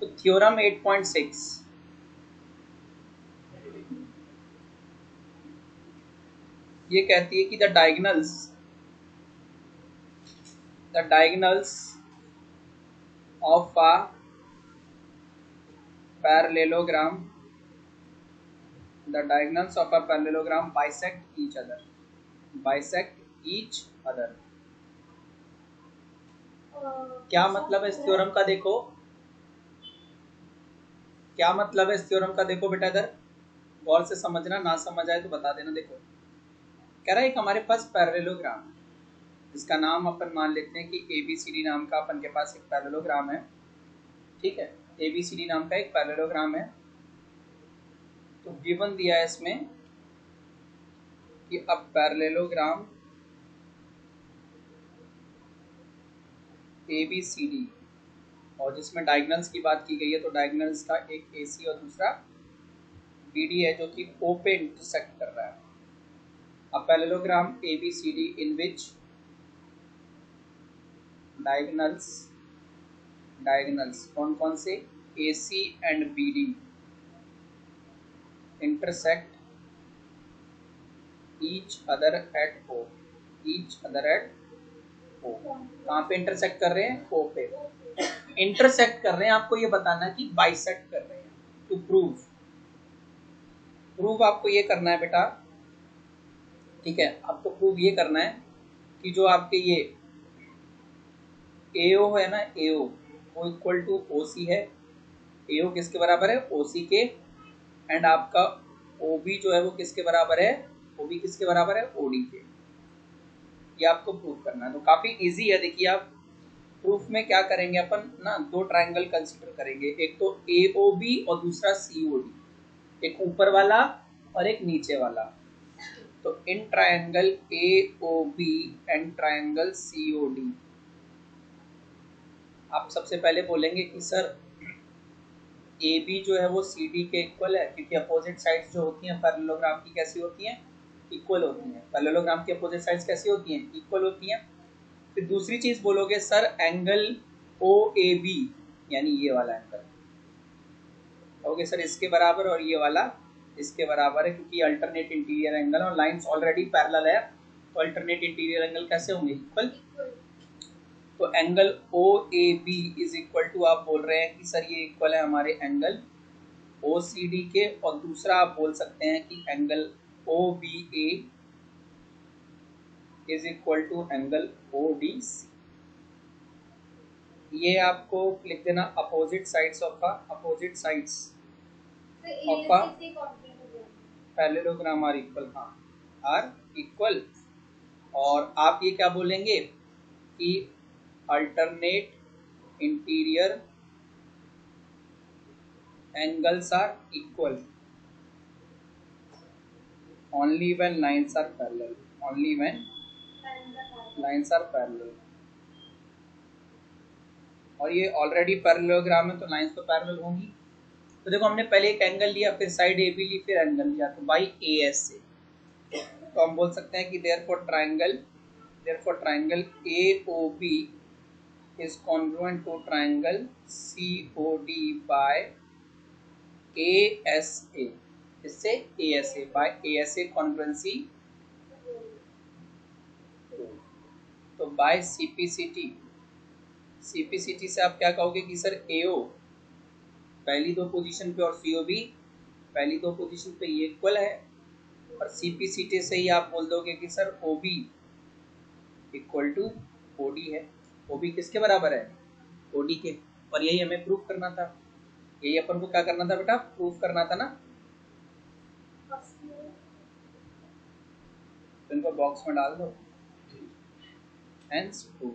तो थ्योरम 8.6 ये कहती है कि the diagonals of a parallelogram bisect each other। क्या मतलब है इस थ्योरम का? देखो क्या मतलब है इस थ्योरम का, देखो बेटा इधर गौर से समझना, ना समझ आए तो बता देना। देखो कह रहा है एक हमारे पास पैरेललोग्राम जिसका नाम अपन मान लेते हैं कि ABCD नाम का अपन के पास एक पैरेललोग्राम है, ठीक है। ABCD नाम का एक पैरेललोग्राम है। तो गिवन दिया है इसमें कि अब पैरेललोग्राम ABCD और जिसमें डायगोनल्स की बात की गई है, तो डायगोनल्स का एक AC और दूसरा BD है जो कि O पे इंटरसेक्ट कर रहा है। अब parallelogram ABCD in which diagonals कौन कौन से, AC and BD intersect each other at O। कहाँ पे इंटरसेक्ट कर रहे हैं? O पे इंटरसेक्ट कर रहे हैं। आपको ये बताना है कि बाइसेक्ट कर रहे हैं। टू प्रूव आपको ये करना है बेटा, ठीक है। आपको प्रूव ये करना है कि जो आपके ये AO है ना, AO वो इक्वल टू OC है। AO किसके बराबर है? OC के। एंड आपका OB जो है वो किसके बराबर है? OB किसके बराबर है? OD के। ये आपको प्रूव करना है। तो काफी इजी है। देखिए आप प्रूफ में क्या करेंगे अपन ना, दो ट्रायंगल कंसीडर करेंगे, एक तो AOB और दूसरा COD, एक ऊपर वाला और एक नीचे वाला। तो in triangle AOB and triangle COD आप सबसे पहले बोलेंगे कि सर AB जो है वो CD के इक्वल है, क्योंकि अपोजिट साइड्स जो होती हैं पैरेललोग्राम की कैसी होती हैं? इक्वल होती हैं। पैरेललोग्राम की अपोजिट साइड्स कैसी होती हैं? इक्वल होती हैं। फिर दूसरी चीज बोलोगे सर एंगल OAB यानी ये वाला एंगल, कहोगे सर इसके बराबर और ये वाला इसके बराबर है, क्योंकि अल्टरनेट इंटीरियर एंगल और लाइंस ऑलरेडी पैरेलल है, तो अल्टरनेट इंटीरियर एंगल कैसे होंगे? इक्वल। तो angle OAB is equal to, आप बोल रहे हैं कि सर ये इक्वल है हमारे एंगल OCD के, और दूसरा आप बोल सकते हैं कि angle OBA is equal to angle ODC। ये आपको लिख देना opposite sides of parallelogram are equal. हाँ, आर इक्वल। और आप ये क्या बोलेंगे कि alternate interior angles are equal only when lines are parallel. और ये ऑलरेडी पैरेललोग्राम है तो लाइंस तो पैरेलल होंगी। तो देखो हमने पहले एक एंगल लिया, फिर साइड AB ली, फिर एंगल लिया, तो बाई AS से तो हम बोल सकते हैं कि therefore triangle AOB is congruent to triangle COD by ASA। इससे ASA by ASA congruency। तो by CPCT से आप क्या कहोगे कि सर AO पहली दो पोजीशन पे और COB पहली दो पोजीशन पे ये इक्वल है, और CPCT से ही आप बोल दोगे कि sir OB equal to OD है। OB किसके बराबर है? OD के। और यही हमें प्रूफ करना था, यही अपन को क्या करना था बेटा? प्रूफ करना था ना। तो इनको बॉक्स में डाल दो, हेंस प्रूफ।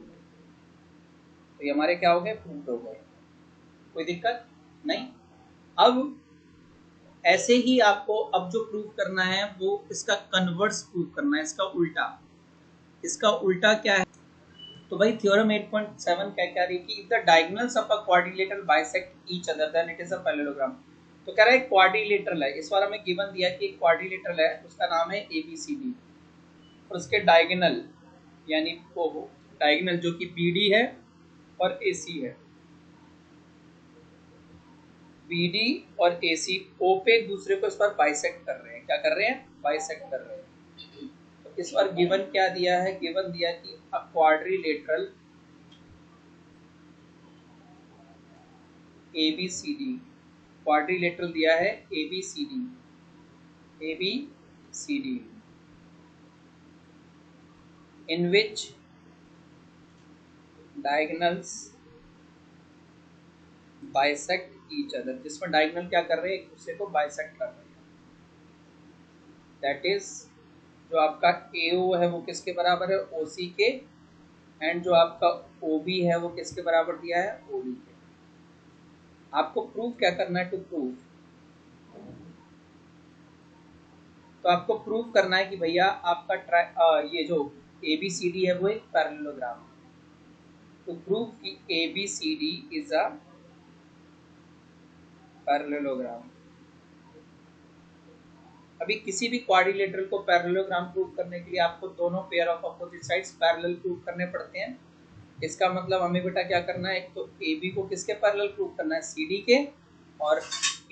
तो ये हमारे क्या हो गए? प्रूफ हो गए। कोई दिक्कत नहीं। अब ऐसे ही आपको अब जो प्रूफ करना है वो इसका कन्वर्स प्रूफ करना है, इसका उल्टा। इसका उल्टा क्या है? तो भाई थ्योरम 8.7 क्या रही कि the diagonals of a quadrilateral bisect each other than it is a parallelogram. तो कह रहा है क्वाड्रिलेटरल है, इस बार हमें गिवन दिया कि एक क्वाड्रिलेटरल है, उसका नाम है ABCD, और उसके डायगोनल यानी वो डायगोनल जो कि BD है और AC है। BD और AC O पे एक दूसरे को इस बार बाइसेक्ट कर रहे हैं। क्या कर रहे हैं? बाइसेक्ट कर रहे हैं। तो इस बार गिवन क्या दिया है? गिवन दिया कि अ क्वाड्रिलेटरल ABCD, क्वाड्रिलेटरल दिया है ABCD in which diagonals bisect each other, जिसमें डायगोनल क्या कर रहे हैं? एक दूसरे को बाइसेक्ट कर रहे हैं। दैट इज जो आपका AO है वो किसके बराबर है? OC के। एंड जो आपका OB है वो किसके बराबर दिया है? OD के। आपको प्रूफ क्या करना है? टू प्रूव, तो आपको प्रूव करना है कि भैया आपका ये जो ABCD है वो एक पैरेललोग्राम है। टू प्रूव कि ABCD इज अ पैरेललोग्राम। अभी किसी भी क्वाड्रिलेटरल को पैरेललोग्राम प्रूव करने के लिए आपको दोनों pair of opposite sides parallel prove करने पड़ते हैं। इसका मतलब हमें बेटा क्या करना है? एक तो AB को किसके पैरेलल प्रूव करना है? CD के, और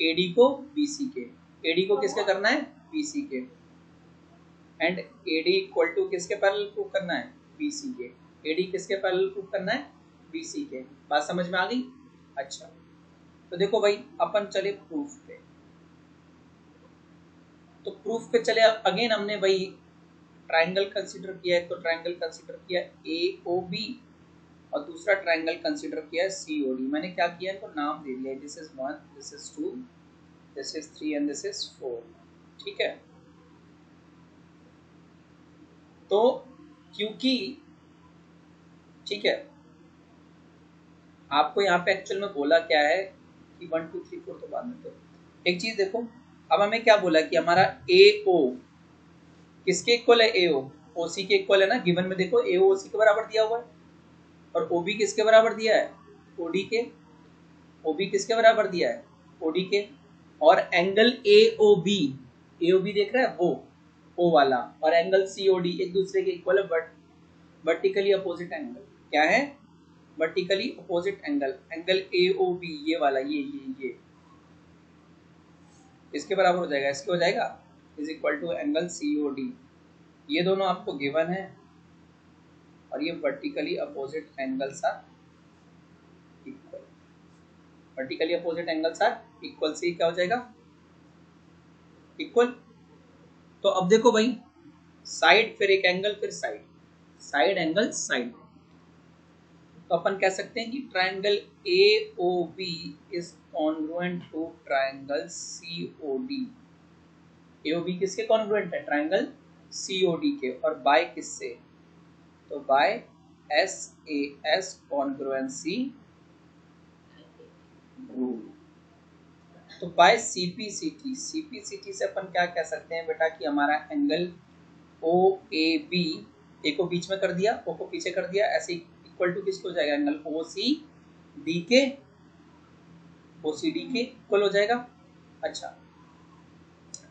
AD को BC के। AD को किसके करना है? BC के। एंड AD इक्वल टू किसके पैरेलल प्रूव करना है? BC के। AD किसके पैरेलल प्रूव करना है? BC के। बात समझ में आ गई? अच्छा, तो देखो भाई अपन चले प्रूफ पे। तो प्रूफ पे चले, अगेन हमने भाई ट्रायंगल कंसीडर किया है, तो ट्रायंगल कंसीडर किया AOB और दूसरा ट्रायंगल कंसीडर किया है COD। मैंने क्या किया? इनको नाम दे दिया, this is 1, this is 2, this is 3 and this is 4। ठीक है, तो क्योंकि ठीक है, आपको यहाँ पे एक्चुअल में बोला क्या है कि 1 2 3 4 तो बाद में। तो एक चीज देखो, अब हमें क्या बोला कि हमारा AO किसके इक्वल है? AO OC के इक्वल है ना। गिवन में देखो AO OC के बराबर दिया हुआ है, और OB किसके बराबर दिया है? OD के। OB किसके बराबर दिया है? OD के। और एंगल AOB देख रहा है वो O वाला, और एंगल COD एक दूसरे के इक्वल है, बट वर्टिकली अपोजिट एंगल। क्या है? Vertically opposite angle. Angle AOB ये वाला, ये इसके बराबर हो जाएगा, इसके हो जाएगा, is equal to angle COD। ये दोनों आपको गिवन है, और ये vertically opposite angles are equal. Vertically opposite angles are equal से क्या हो जाएगा? इक्वल। तो अब देखो भाई, साइड फिर एक एंगल फिर साइड, साइड एंगल साइड। तो अपन कह सकते हैं कि triangle AOB is congruent to triangle COD। AOB किसके कॉन्ग्रुएंट है? ट्रायंगल COD के। और बाय किससे? तो बाय SAS कॉन्ग्रुएंसी रूल। तो बाय CPCT से अपन क्या कह सकते हैं बेटा कि हमारा एंगल OAB, A को बीच में कर दिया, O को पीछे कर दिया, ऐसे इक्वल टू किसको हो जाएगा? एंगल OCD के इक्वल हो जाएगा। अच्छा,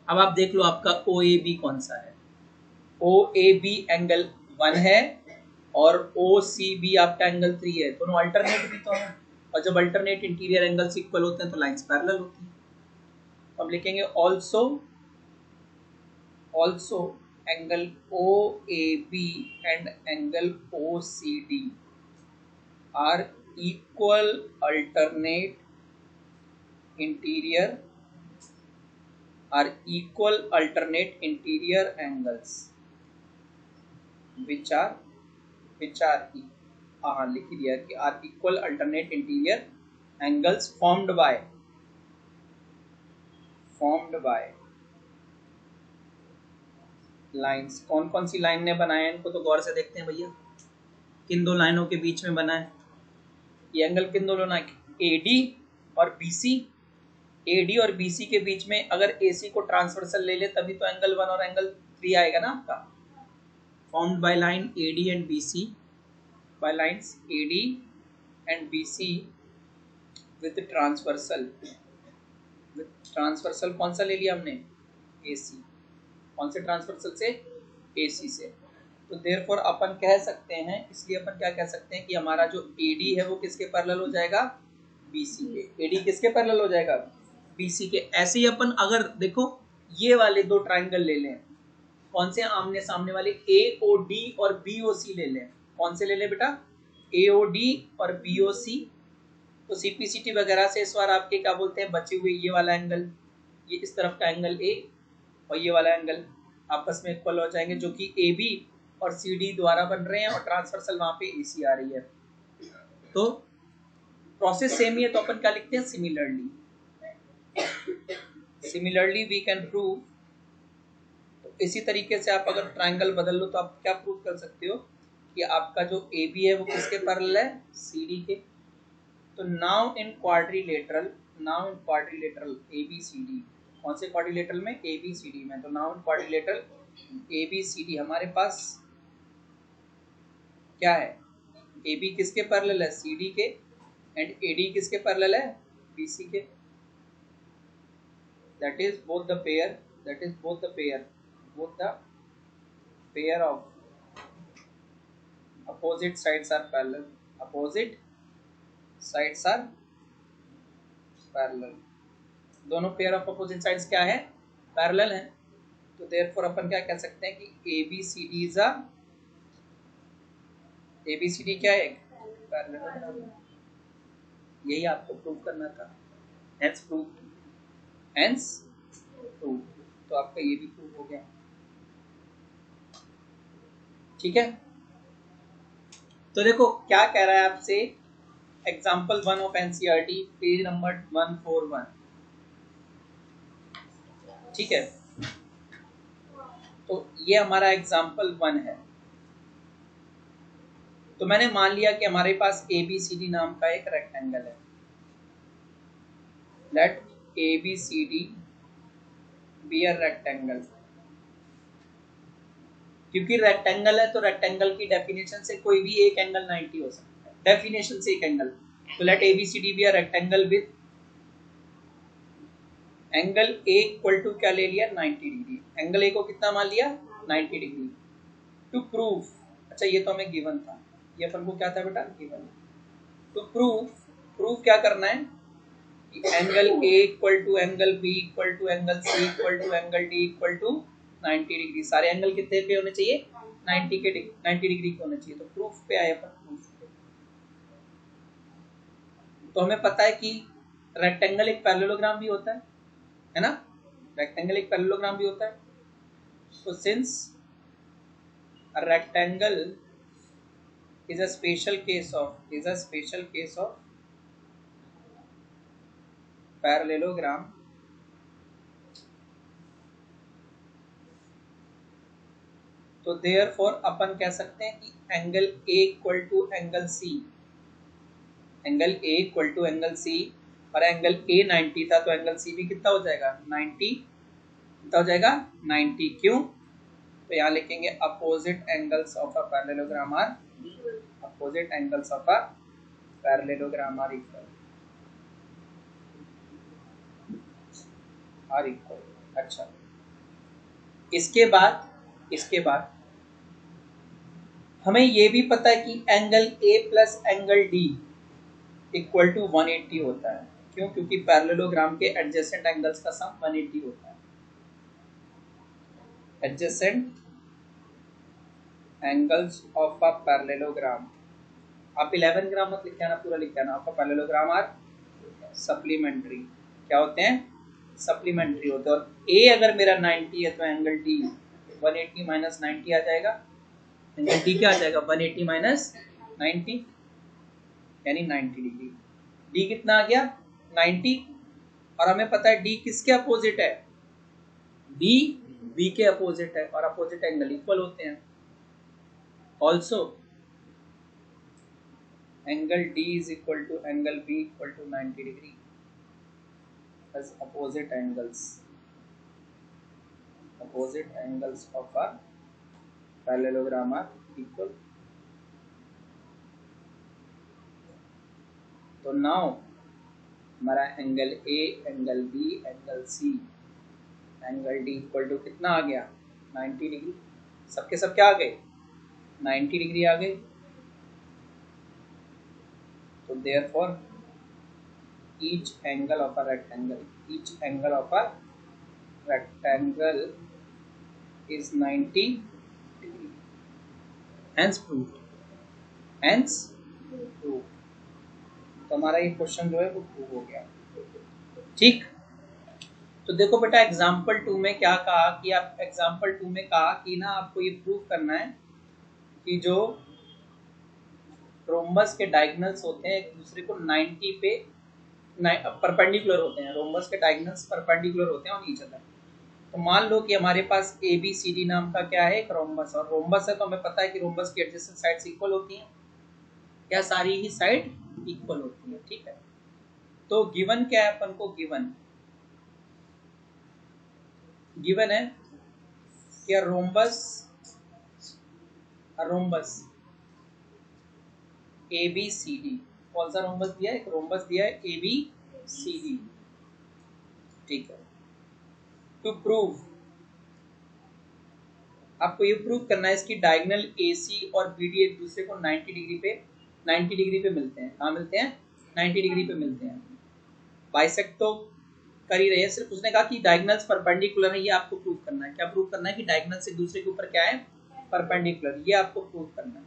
अब आप देख लो आपका OAB कौन सा है? OAB एंगल 1 है, और OCB आपका एंगल 3 है। दोनों अल्टरनेट भी तो है, और जब अल्टरनेट इंटीरियर एंगल्स इक्वल होते हैं तो लाइंस पैरेलल होती हैं। हम लिखेंगे also angle OAB and angle OCD are equal alternate interior angles which are लिख दिया कि are equal alternate interior angles formed by lines. कौन कौन सी लाइन ने बनाया है इनको? तो गौर से देखते हैं भैया, किन दो लाइनों के बीच में बना है ये एंगल? किन दो लाइन? AD और BC। AD और BC के बीच में अगर AC को ट्रांसवर्सल ले ले तभी तो एंगल 1 और एंगल 3 आएगा ना आपका। Formed by line AD and BC, by lines AD and BC with transversal कौन सा ले लिया हमने? AC। कौन से ट्रांसवर्सल से? AC से। तो देयरफॉर अपन कह सकते हैं, इसलिए अपन क्या कह सकते हैं कि हमारा जो AD है वो किसके पैरेलल हो जाएगा? BC के। AD किसके पैरेलल हो जाएगा? BC के। ऐसे ही अपन अगर देखो ये वाले दो ट्राइंगल ले लें, कौन से आमने सामने वाले, AOD और BOC ले लें। कौन से ले लें बेटा, AOD और BOC। तो CPCT वगैरह से इस बार आपके क्या बोलते हैं बचे हुए ये वाला एंगल, ये इस तरफ का एंगल A और ये वाला एंगल आपस में इक्वल हो जाएंगे, जो कि AB और CD द्वारा बन रहे हैं और ट्रांसवर्सल वहां पे AC आ रही है। तो प्रोसेस सेम ही है, तो अपन क्या लिखते हैं, similarly. Similarly we can prove. तो इसी तरीके से आप अगर ट्राइंगल बदल लो तो आप क्या प्रूव कर सकते हो कि आपका जो AB है वो किसके पैरेलल है, CD के। तो नाउ इन क्वाड्रिलेटरल ABCD, कौन से क्वाड्रिलेटरल में, ABCD में। तो नाउ इन क्वाड्रिलेटरल ABCD हमारे पास क्या है, AB किसके पैरेलल है, CD के, एंड AD किसके पैरेलल है, BC के। that is both the pair of opposite sides are parallel, दोनों पेयर ऑफ अपोजिट साइड्स क्या है, पैरेलल है। तो देयरफॉर अपन क्या कह सकते हैं कि ABCD क्या है, पैरेलल। यही आपको प्रूव करना था, हेंस प्रूव। तो आपका ये भी प्रूव हो गया, ठीक है। तो देखो क्या कह रहा है आपसे, example 1 of NCERT page number 141, ठीक है। तो ये हमारा एग्जाम्पल 1 है। तो मैंने मान लिया कि हमारे पास ABCD नाम का एक रेक्टेंगल है। Let ABCD be a rectangle. क्योंकि रेक्टेंगल है तो रेक्टेंगल की डेफिनेशन से कोई भी एक एंगल 90 हो सकता है, डेफिनेशन से एक एंगल। तो let ABCD be a rectangle with angle A equal to क्या ले लिया, 90 डिग्री। एंगल A को कितना मान लिया, 90 डिग्री। टू प्रूव, अच्छा ये तो हमें गिवन था, ये अपन को क्या था बेटा, गिवन। तो प्रूव क्या करना है कि angle A equal to angle B equal to angle C equal to angle D equal to 90 degree. सारे एंगल कितने पे होने चाहिए, 90 डिग्री के होने चाहिए। तो प्रूफ पे आए अपन, प्रूफ पे। तो हमें पता है कि रेक्टेंगल एक पैरेललोग्राम भी होता है ना, रेक्टेंगल एक पैरेललोग्राम भी होता है। तो since a rectangle is a special case of parallelogram, तो therefore अपन कह सकते हैं कि angle A equal to angle C, angle A equal to angle C, और एंगल A 90 था तो एंगल C भी कितना हो जाएगा, 90। कितना हो जाएगा, 90। क्यों, तो यहाँ लिखेंगे opposite angles of a parallelogram are equal. अच्छा, इसके बाद हमें ये भी पता है कि angle A plus angle D equal to 180 होता है। क्यों, क्योंकि पैरेललोग्राम के एडजेसेंट एंगल्स का सम 180 होता है। Adjacent angles of a parallelogram, आप 11 ग्राम मत लिख आना, पूरा लिख आना। Of a parallelogram are supplementary. क्या होते हैं, सप्लीमेंट्री होते हैं। और A अगर मेरा 90 है तो एंगल D 180 माइनस 90 आ जाएगा। एंगल D क्या आ जाएगा, 180 माइनस 90 यानी 90 डिग्री। D कितना आ गया, 90। और हमें पता है D किसके अपोजिट है, D B के अपोजिट है, और अपोजिट एंगल इक्वल होते हैं। Also angle D is equal to angle B equal to 90 degree as opposite angles of a parallelogram are equal. तो नाउ हमारा angle A, angle B, angle C, angle D equal to कितना आ गया, 90 degree. सबके सब क्या आ गए, 90 degree आ गए। तो therefore each angle of a rectangle, each angle of a rectangle is 90 degree, hence proved, hence proved। तो हमारा ये क्वेश्चन जो है वो प्रूव हो गया। ठीक, तो देखो बेटा एग्जाम्पल 2 में क्या कहा कि आप एग्जाम्पल 2 में कहा कि ना आपको ये प्रूव करना है कि जो रोम्बस के डायगोनल्स होते हैं एक दूसरे को 90 पे परपेंडिकुलर होते हैं, रोम्बस के डायगोनल्स परपेंडिकुलर होते हैं ऑन ईच अदर। तो मान लो कि हमारे पास ABCD नाम का क्या है एक रोम्बस, और रोम्बस है तो हमें पता है कि रोम्बस की एडजेसेंट साइड्स इक्वल होती हैं, क्या सारी ही साइड इक्वल होती है। ठीक है, तो गिवन क्या है अपन को, गिवन है कि रोम्बस ABCD, कौन सा रोम्बस दिया है, एक रोम्बस दिया है ABCD। ठीक है, टू प्रूव, आपको ये प्रूव करना है इसकी डायगोनल AC और BD एक दूसरे को 90 डिग्री पे मिलते हैं। कहाँ मिलते हैं, 90 डिग्री पे मिलते हैं। बाइसेक्ट तो कर ही रहे हैं, सिर्फ उसने कहा कि डायगोनल्स परपेंडिकुलर है, ये आपको प्रूव करना है। क्या प्रूव करना है कि डायगोनल्स एक दूसरे के ऊपर क्या है, परपेंडिकुलर, ये आपको प्रूव करना है।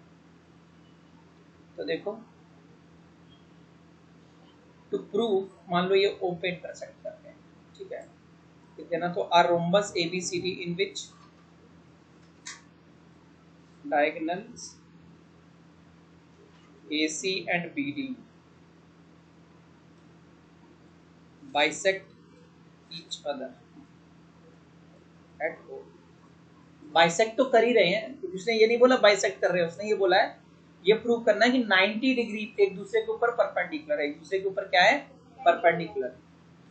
तो देखो टू प्रूव, मान लो ये ओपन कर सकते हैं। ठीक है, देना तो are rhombus ABCD in which diagonals AC and BD bisect each other at O। Bisect तो कर ही रहे हैं, तो उसने ये नहीं बोला बाइसेक्ट कर रहे हैं, उसने ये बोला है ये प्रूव करना है कि 90 डिग्री एक दूसरे के ऊपर परपेंडिकुलर है, एक दूसरे के ऊपर क्या है, परपेंडिकुलर।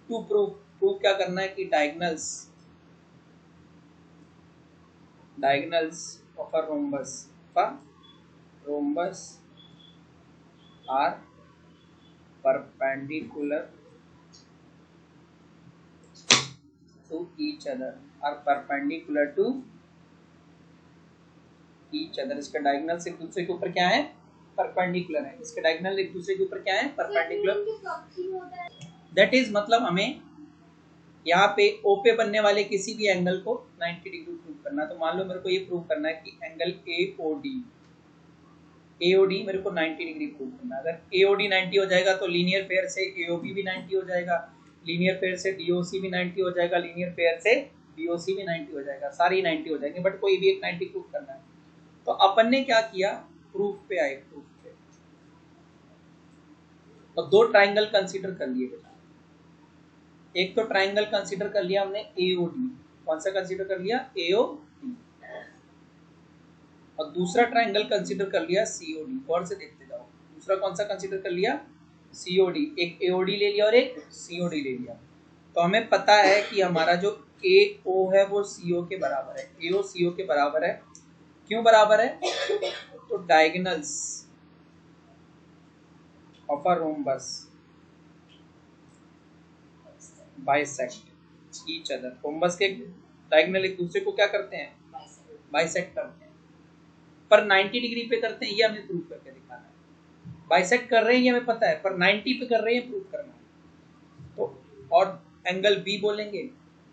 टू प्रूव क्या करना है कि diagonals of a rhombus are perpendicular to each other, are perpendicular to each other। इसका डायगोनल एक दूसरे के ऊपर क्या है, परपेंडिकुलर है। इसके डायगोनल एक दूसरे के ऊपर क्या है, परपेंडिकुलर। दैट इज मतलब हमें यहाँ पे O पे बनने वाले किसी भी एंगल को 90 डिग्री प्रूव करना। तो मान लो मेरे को ये प्रूव करना है कि एंगल AOD मेरे को 90 डिग्री प्रूव करना है। अगर AOD 90 हो जाएगा तो लीनियर पेयर से AOB भी 90 हो जाएगा, लीनियर पेयर से DOC भी 90 हो जाएगा, लीनियर पेयर से BOC भी 90 हो जाएगा, सारी 90 हो जाएंगे, बट कोई भी एक 90 प्रूव करना है। तो अपन ने क्या किया, प्रूफ पे आए, प्रूफ पे। तो दो ट्राइंगल कंसीडर कर लिए बेटा। एक तो ट्राइंगल कंसीडर कर लिया हमने AOD, कौन सा कंसीडर कर लिया, AOD। और दूसरा ट्राइंगल कंसीडर कर लिया COD। गौर से देखते जाओ, दूसरा कौन सा कंसीडर कर लिया, COD। एक AOD ले लिया और एक COD ले लिया। तो हमें पता है कि हमारा जो AO है वो CO के बराबर है, AO CO के बराबर है। क्यों बराबर है, तो diagonals of a rhombus bisect each other. Rhombus के डायगोनल एक दूसरे को क्या करते हैं, बाइसेक्ट करते हैं, पर 90 डिग्री पे करते हैं, ये हमें प्रूव करके दिखाना है। बाइसेक्ट कर रहे हैं ये हमें पता है, पर 90 पे कर रहे हैं, प्रूव करना है। तो और एंगल B बोलेंगे,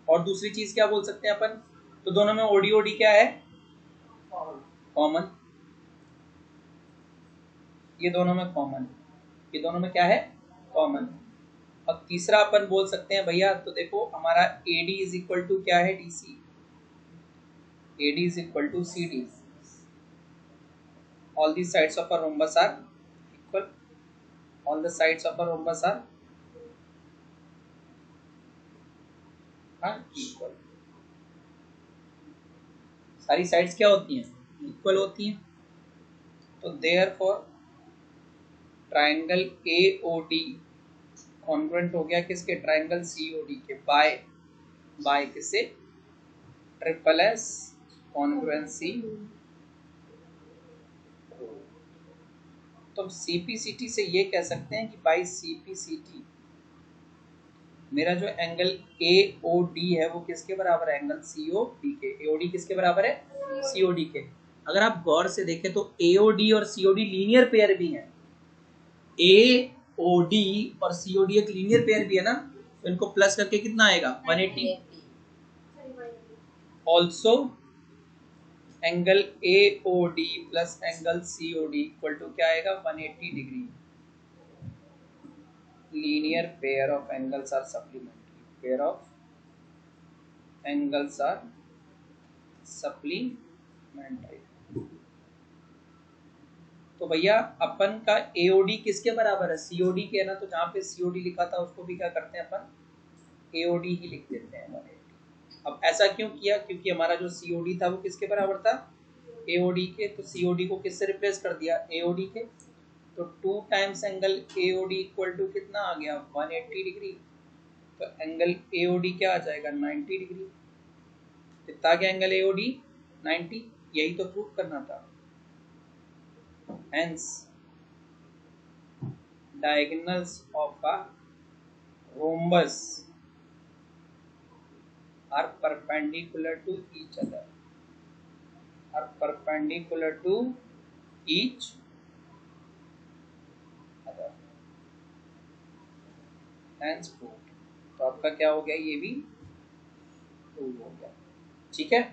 और दूसरी चीज क्या बोल सकते हैं अपन, तो दोनों में OD क्या है, कॉमन। ये दोनों में कॉमन, ये दोनों में क्या है, कॉमन। और तीसरा अपन बोल सकते हैं भैया, तो देखो हमारा AD इज इक्वल टू क्या है, DC। AD is equal to CD। All the sides of a rhombus are equal, all the sides of a rhombus are equal। सारी साइड्स क्या होती हैं, इक्वल होती हैं। तो therefore ट्राइंगल AOD कॉन्ग्रुएंट हो गया किसके, ट्राइंगल COD के, बाय किससे, ट्रिपल S कॉन्ग्रुएंसी। तो CPCT से ये कह सकते हैं कि बाय CPCT मेरा जो एंगल AOD है वो किसके बराबर है, एंगल COD के। AOD किसके बराबर है, COD के। अगर आप गौर से देखें तो AOD और COD लीनियर पेयर भी हैं। ओडी और सीओडी एक लीनियर पेयर भी है ना, तो इनको प्लस करके कितना आएगा 180। Also angle AOD plus angle COD equal to क्या आएगा 180 degree. Linear pair of angles are supplementary, pair of angles are supplementary. तो भैया अपन का AOD किसके बराबर है, COD के है ना, तो जहां पे COD लिखा था उसको भी क्या करते हैं अपन AOD ही लिख देते हैं 180। अब ऐसा क्यों किया, क्योंकि हमारा जो COD था वो किसके बराबर था AOD के, तो COD को किससे रिप्लेस कर दिया AOD के, तो 2 times angle AOD equal to कितना आ गया 180 डिग्री। तो एंगल AOD क्या आ जाएगा 90 डिग्री। कितना गया एंगल AOD 90, यही तो प्रूव करना था। Hence diagonals of a rhombus are perpendicular to each other, are perpendicular to each other, hence proved। तो आपका क्या हो गया, ये भी प्रूव हो गया। ठीक है।